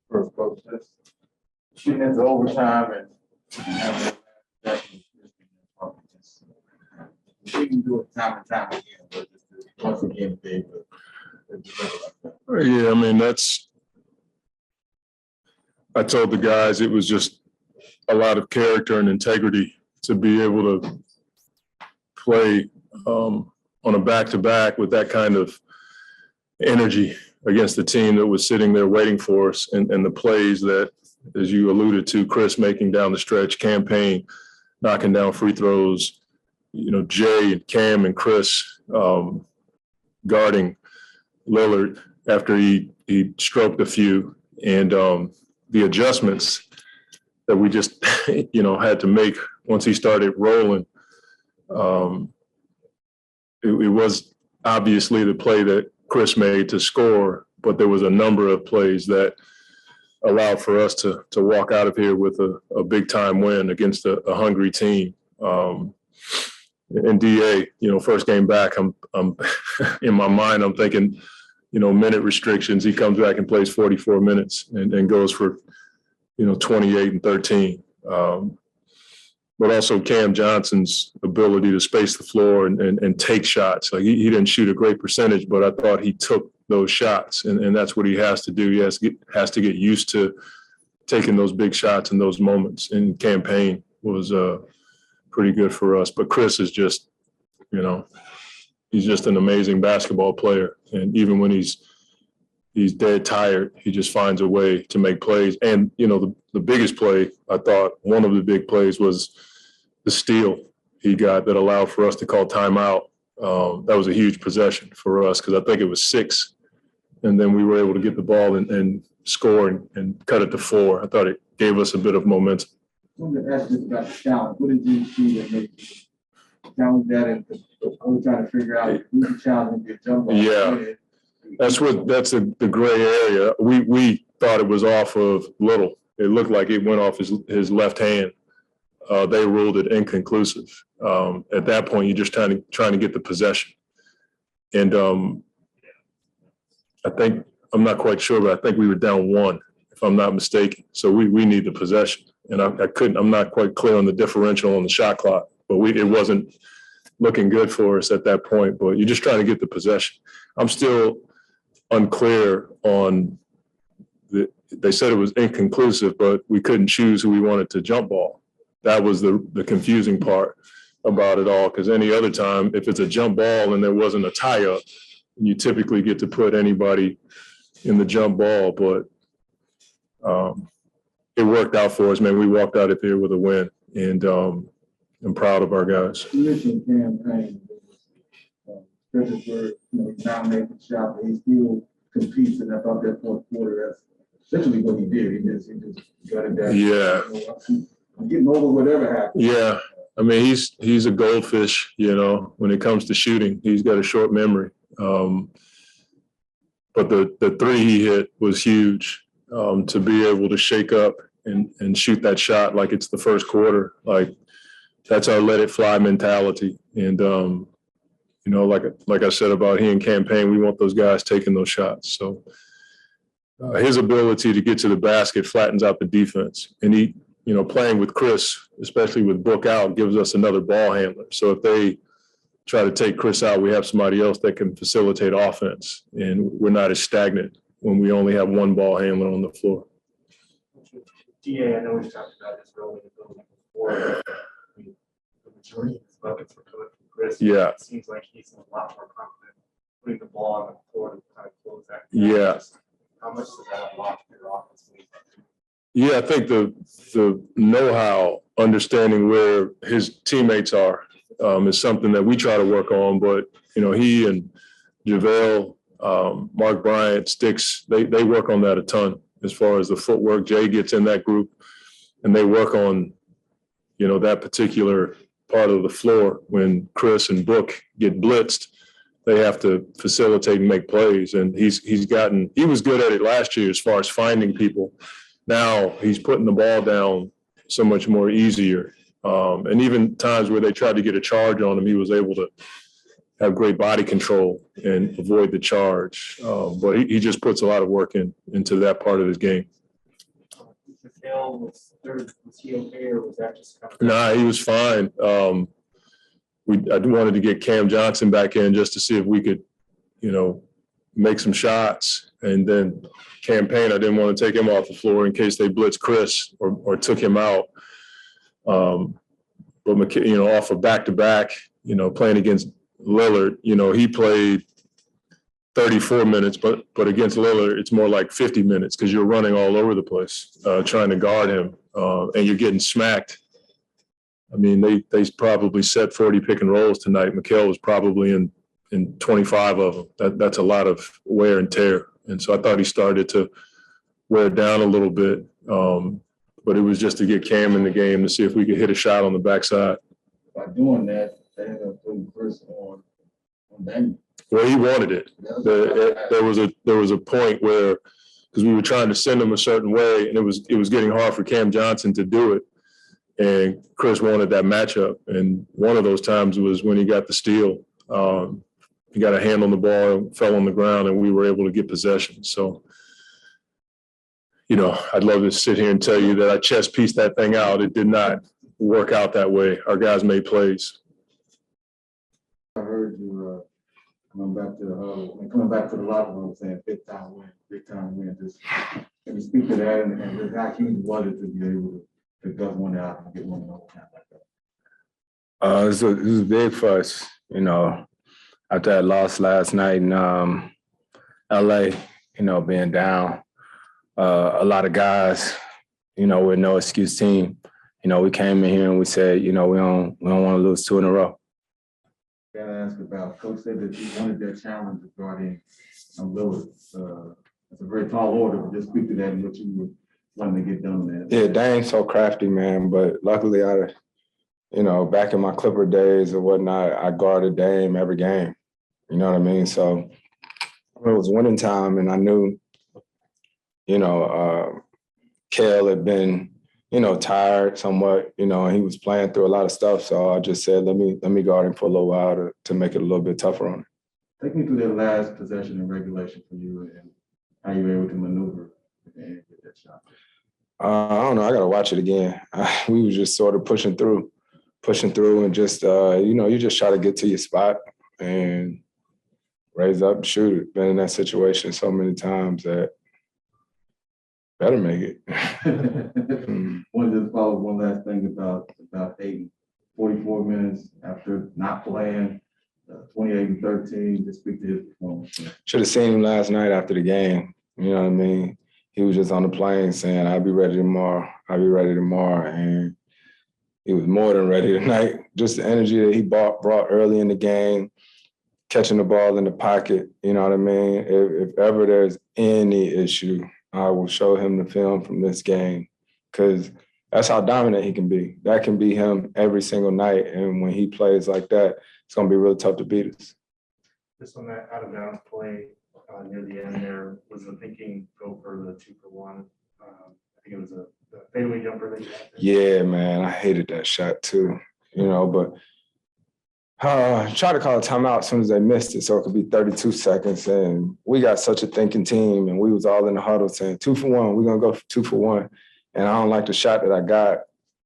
First coach, just shooting into overtime and having that. We can do it time and time again, but just once again, big. Yeah, I mean, I told the guys it was just a lot of character and integrity to be able to play on a back-to-back with that kind of energy against the team that was sitting there waiting for us, and the plays that, as you alluded to, Chris making down the stretch, campaign, knocking down free throws, Jay and Cam and Chris guarding Lillard after he stroked a few, and the adjustments that we just, had to make once he started rolling. It was obviously the play that Chris made to score, but there was a number of plays that allowed for us to walk out of here with a big time win against a hungry team. And DA, first game back, I'm in my mind, I'm thinking, minute restrictions. He comes back and plays 44 minutes and goes for, 28 and 13. But also Cam Johnson's ability to space the floor and take shots. Like he didn't shoot a great percentage, but I thought he took those shots, and that's what he has to do. He has to get used to taking those big shots in those moments. And campaign was pretty good for us. But Chris is just, he's just an amazing basketball player. And even when he's dead tired, he just finds a way to make plays. And, the biggest play, I thought one of the big plays was the steal he got that allowed for us to call timeout. That was a huge possession for us because I think it was 6. And then we were able to get the ball and score and cut it to 4. I thought it gave us a bit of momentum. I wanted to ask you about the challenge. What did you see that made you challenge that? And I was trying to figure out who's the challenge your jump ball. Yeah. That's the gray area. We thought it was off of Little. It looked like it went off his left hand. They ruled it inconclusive. At that point, you're just trying to get the possession. And I'm not quite sure, but I think we were down 1, if I'm not mistaken. So we need the possession. And I'm not quite clear on the differential on the shot clock, but it wasn't looking good for us at that point. But you're just trying to get the possession. I'm still unclear on they said it was inconclusive, but we couldn't choose who we wanted to jump ball. That was the confusing part about it all, because any other time, if it's a jump ball and there wasn't a tie-up, you typically get to put anybody in the jump ball. But it worked out for us, man. We walked out of here with a win, and I'm proud of our guys. You mentioned campaign. Stretches where he dominated the shot, but he still competes, and I thought that fourth quarter, that's essentially what he did. He just got it down. Yeah. I'm getting over whatever happened. Yeah. I mean, he's a goldfish, when it comes to shooting. He's got a short memory. But the 3 he hit was huge. To be able to shake up and shoot that shot like it's the first quarter, like that's our let it fly mentality. And like I said about he and campaign, we want those guys taking those shots. So his ability to get to the basket flattens out the defense. And he, playing with Chris, especially with Book out, gives us another ball handler. So if they try to take Chris out, we have somebody else that can facilitate offense. And we're not as stagnant when we only have one ball handler on the floor. DA, I know we've talked about this earlier before. The majority of his buckets were coming from Chris. Yeah. It seems like he's a lot more confident putting the ball on the floor to kind of close that. Yeah. How much does that unlock your offense? Yeah, I think the know-how, understanding where his teammates are, is something that we try to work on. But, he and JaVale, Mark Bryant, Sticks, they work on that a ton as far as the footwork. Jay gets in that group and they work on, that particular part of the floor. When Chris and Book get blitzed, they have to facilitate and make plays. And he was good at it last year as far as finding people. Now he's putting the ball down so much more easier. And even times where they tried to get a charge on him, he was able to have great body control and avoid the charge. But he just puts a lot of work into that part of his game. Was he okay, or was that just kind of? Nah, he was fine. I wanted to get Cam Johnson back in just to see if we could, make some shots. And then campaign, I didn't want to take him off the floor in case they blitzed Chris or took him out. But off of back-to-back, playing against Lillard, he played 34 minutes, but against Lillard, it's more like 50 minutes because you're running all over the place trying to guard him, and you're getting smacked. I mean, they probably set 40 pick and rolls tonight. Mikal was probably in 25 of them. That's a lot of wear and tear. And so I thought he started to wear down a little bit. But it was just to get Cam in the game to see if we could hit a shot on the backside. By doing that, they ended up putting Chris on Daniel. Well, he wanted it. There was a point where, because we were trying to send him a certain way, and it was getting hard for Cam Johnson to do it. And Chris wanted that matchup. And one of those times was when he got the steal. He got a hand on the ball, fell on the ground, and we were able to get possession. So, I'd love to sit here and tell you that I chess pieced that thing out. It did not work out that way. Our guys made plays. I heard you coming back to the huddle and coming back to the locker room saying big time win. Just can you speak to that and just how huge was it to be able to gut one out and get one in overtime like that? It was big for us, after that loss last night in LA, being down. A lot of guys, we're no excuse team. We came in here and we said, we don't want to lose 2 in a row. Got to ask about, Coach said that he wanted that challenge of guarding Lillard. It's a very tall order, but just speak to that and what you were wanting to get done with that. Yeah, Dame's so crafty, man. But luckily, back in my Clipper days or whatnot, I guarded Dame every game. You know what I mean? So it was winning time, and I knew, Kel had been, tired somewhat, and he was playing through a lot of stuff. So I just said, let me guard him for a little while to make it a little bit tougher on him. Take me through that last possession in regulation for you and how you were able to maneuver and get that shot. I don't know. I got to watch it again. We were just sort of pushing through and just, you just try to get to your spot and raise up and shoot it. Been in that situation so many times that better make it. Wanted to follow one last thing about Ayton. 44 minutes after not playing, 28-13. Just speak to his performance. Should have seen him last night after the game. You know what I mean? He was just on the plane saying, I'll be ready tomorrow. And he was more than ready tonight. Just the energy that he brought early in the game, catching the ball in the pocket. You know what I mean? If ever there's any issue, I will show him the film from this game because that's how dominant he can be. That can be him every single night. And when he plays like that, it's going to be really tough to beat us. Just on that out of bounds play near the end there, was the thinking go for the 2-for-1? I think it was the fadeaway jumper that you had there. Yeah, man, I hated that shot too, but try to call a timeout as soon as they missed it so it could be 32 seconds. And we got such a thinking team, and we was all in the huddle saying 2-for-1, we're going to go for 2-for-1. And I don't like the shot that I got,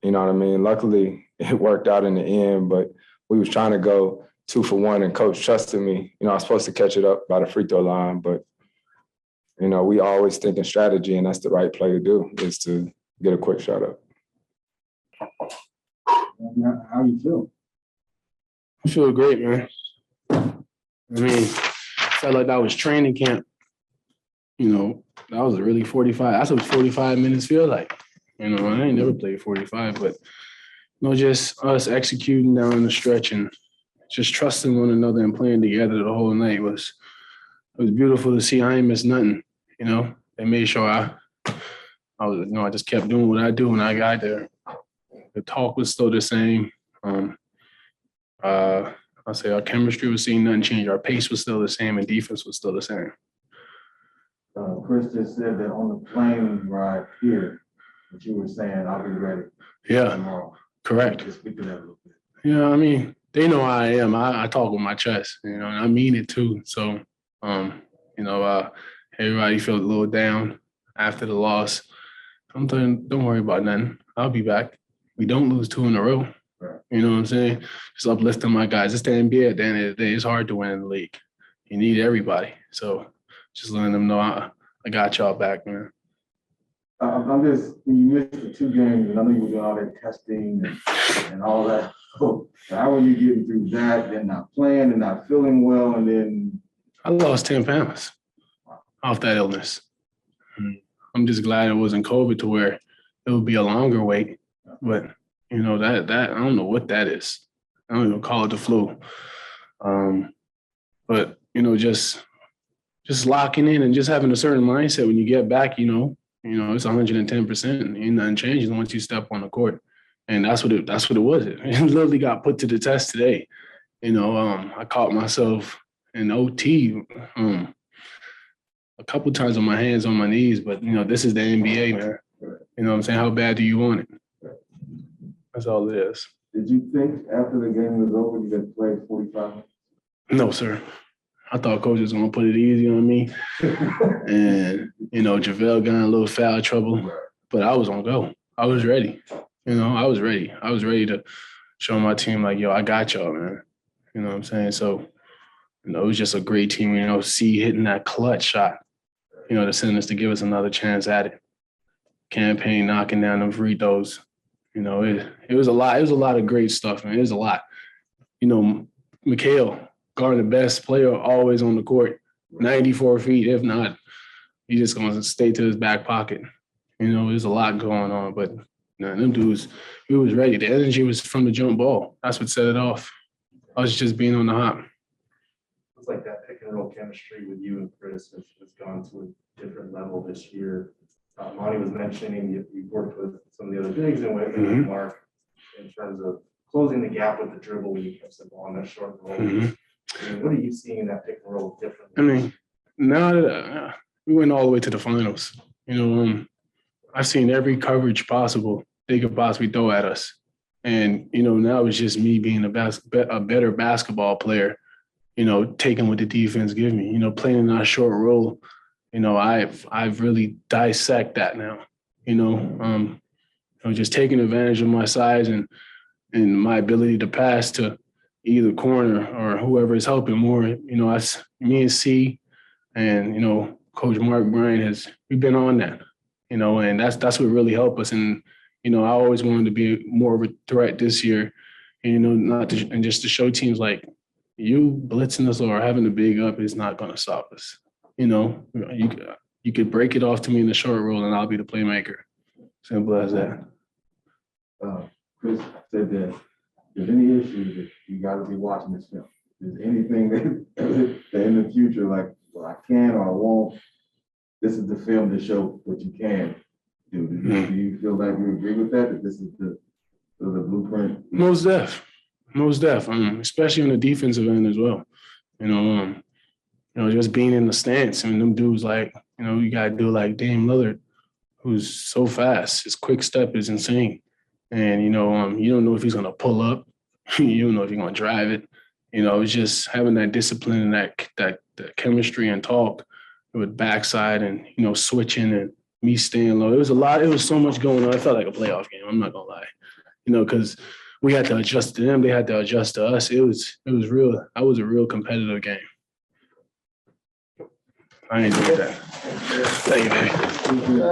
you know what I mean? Luckily, it worked out in the end, but we was trying to go 2-for-1, and coach trusted me. I was supposed to catch it up by the free throw line, but, we always think in strategy, and that's the right play to do, is to get a quick shot up. How you feel? I feel great, man. Felt like that was training camp. That was really 45. That's what 45 minutes feel like. I ain't never played 45, but just us executing down the stretch and just trusting one another and playing together the whole night was beautiful to see. I ain't missed nothing. They made sure I just kept doing what I do when I got there. The talk was still the same. I'll say our chemistry was seeing nothing change. Our pace was still the same, and defense was still the same. Chris just said that on the plane ride here, that you were saying, I'll be ready. Yeah, Tomorrow. correct. Just speak to that a little bit. Yeah, they know how I am. I talk with my chest, and I mean it too. So, everybody felt a little down after the loss. I'm telling, don't worry about nothing. I'll be back. We don't lose 2 in a row. Right. You know what I'm saying? Just uplifting my guys. It's the NBA at the end of the day. It's hard to win in the league. You need everybody. So just letting them know I got y'all back, man. I'm just, when you missed the 2 games, and I know you were doing all that testing and all that. So how are you getting through that and not playing and not feeling well? And then I lost 10 pounds off that illness. I'm just glad it wasn't COVID to where it would be a longer wait. But, that I don't know what that is. I don't even call it the flu. But, just locking in and just having a certain mindset when you get back, it's 110%. And nothing changes once you step on the court. And that's what it was. It literally got put to the test today. I caught myself in OT a couple times on my hands, on my knees, but this is the NBA, man. You know what I'm saying? How bad do you want it? That's all it is. did you think after the game was over, you could play 45 minutes? No, sir. I thought coach was gonna put it easy on me. And, JaVale got in a little foul trouble, but I was gonna go. I was ready. I was ready. I was ready to show my team like, yo, I got y'all, man. You know what I'm saying? So, it was just a great team, C hitting that clutch shot, to send us to give us another chance at it. Campaign knocking down them free throws. It was a lot. It was a lot of great stuff, man. It was a lot. Mikhail, guarding the best player always on the court, 94 feet. If not, he's just going to stay to his back pocket. There's a lot going on, but them dudes, we was ready. The energy was from the jump ball. That's what set it off. I was just being on the hop. Looks like that pick and roll chemistry with you and Chris has gone to a different level this year. Monty was mentioning you worked with some of the other bigs and with Mark in terms of closing the gap with the dribble when you catch the ball on that short roll. What are you seeing in that pick and roll differently? Now that we went all the way to the finals, I've seen every coverage possible they could possibly throw at us. And, now it's just me being a better basketball player, taking what the defense gives me, playing in that short roll. I've really dissect that now, just taking advantage of my size and my ability to pass to either corner or whoever is helping more. Me and C and, Coach Mark Bryan we've been on that, and that's what really helped us. And, I always wanted to be more of a threat this year, and just to show teams like you blitzing us or having a big up is not going to stop us. You could break it off to me in the short roll and I'll be the playmaker. Simple as that. Chris said that if there's any issues, that you got to be watching this film. If there's anything that in the future, like, well, I can or I won't, this is the film to show what you can do. Do you feel like you agree with that this is the blueprint? Most def. Especially on the defensive end as well. Just being in the stance and them dudes like, you got to do like Dame Lillard, who's so fast. His quick step is insane. And, you don't know if he's going to pull up. You don't know if you're going to drive it. It's just having that discipline and that chemistry and talk with backside and, switching and me staying low. It was a lot. It was so much going on. It felt like a playoff game. I'm not going to lie, because we had to adjust to them. They had to adjust to us. It was real. That was a real competitive game. I enjoyed that. Thank you, baby.